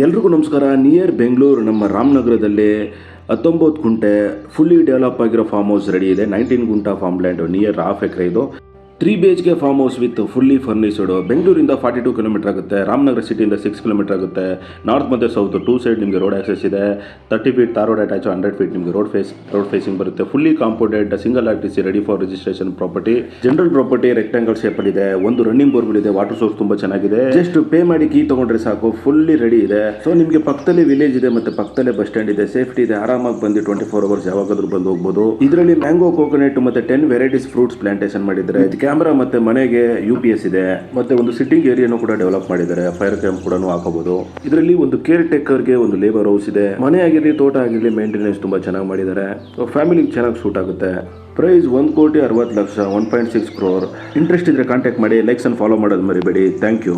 ಎಲ್ರಿಗೂ ನಮಸ್ಕಾರ. ನಿಯರ್ ಬೆಂಗಳೂರು ನಮ್ಮ ರಾಮನಗರದಲ್ಲಿ 19 ಗುಂಟೆ ಫುಲ್ಲಿ ಡೆವಲಪ್ ಆಗಿರೋ ಫಾರ್ಮ್ ಹೌಸ್ ರೆಡಿ ಇದೆ. 19 ಗುಂಟಾ farm land near half acre ಇದು. 3 BHK farm house with fully furnished. ಬೆಂಗಳೂರಿಂದ 42 ಕಿಲೋಮೀಟರ್ ಆಗುತ್ತೆ. ರಾಮನಗರ ಸಿಟಿಯಿಂದ 6 ಕಿಲೋಮೀಟರ್ ಆಗುತ್ತೆ. ನಾರ್ತ್ ಮತ್ತು ಸೌತ್ 2 ಸೈಡ್ ನಿಮಗೆ ರೋಡ್ ಆಕ್ಸೆಸ್ ಇದೆ. 30 feet tar road attach, 100 feet ನಿಮಗೆ ರೋಡ್ ಫೇಸಿಂಗ್ ಬರುತ್ತೆ. Fully compounded single RTC ready for registration property. General property rectangle ಶೇಪಲ್ಲಿ ಇದೆ. ಒಂದು ರನ್ನಿಂಗ್ ಬೋರ್ವೆಲ್ ಇದೆ. ವಾಟರ್ ಸೋರ್ಸ್ ತುಂಬಾ ಚೆನ್ನಾಗಿದೆ. ಜಸ್ಟ್ ಪೇ ಮಾಡಿ ಕೀ ತಗೊಂಡ್ರೆ ಸಾಕು, ಫುಲ್ಲಿ ರೆಡಿ ಇದೆ. ಸೊ ನಿಮಗೆ ಪಕ್ಕದಲ್ಲಿ ವಿಲೇಜ್ ಇದೆ, ಮತ್ತೆ ಪಕ್ಕದಲ್ಲೇ ಬಸ್ ಸ್ಟ್ಯಾಂಡ್ ಇದೆ. ಸೇಫ್ಟಿ ಇದೆ. ಆರಾಮಾಗಿ ಬಂದು 24 ಅವರ್ಸ್ ಯಾವಾಗಾದ್ರೂ ಬಂದು ಹೋಗ್ಬೋದು. ಇದರಲ್ಲಿ ಮ್ಯಾಂಗೋ, ಕೋಕೋನಟ್ ಮತ್ತೆ 10 ವೆರೈಟೀಸ್ ಫ್ರೂಟ್ಸ್ ಪ್ಲಾಂಟೇಶನ್ ಮಾಡಿದ್ದಾರೆ. ಕ್ಯಾಮ್ರಾ ಮತ್ತೆ ಮನೆಗೆ UPS ಇದೆ. ಮತ್ತೆ ಒಂದು ಸಿಟ್ಟಿಂಗ್ ಏರಿಯಾನು ಕೂಡ ಡೆವಲಪ್ ಮಾಡಿದ್ದಾರೆ. ಫೈರ್ ಕ್ಯಾಂಪ್ ಕೂಡ ಹಾಕಬಹುದು. ಇದರಲ್ಲಿ ಒಂದು ಕೇರ್ ಟೇಕರ್ಗೆ ಒಂದು ಲೇಬರ್ ಹೌಸ್ ಇದೆ. ಮನೆ ಆಗಿರಲಿ, ತೋಟ ಆಗಿರಲಿ, ಮೇಂಟೆನೆನ್ಸ್ ತುಂಬಾ ಚೆನ್ನಾಗಿ ಮಾಡಿದ್ದಾರೆ. ಫ್ಯಾಮಿಲಿಗೆ ಚೆನ್ನಾಗಿ ಸೂಟ್ ಆಗುತ್ತೆ. Price 1,60,00,000, 1.6 crore. ಇಂಟ್ರೆಸ್ಟ್ ಇದ್ರೆ ಕಾಂಟ್ಯಾಕ್ಟ್ ಮಾಡಿ. ಲೈಕ್ಸ್ ಅಂಡ್ ಫಾಲೋ ಮಾಡೋದು ಮರಿಬೇಡಿ. Thank you.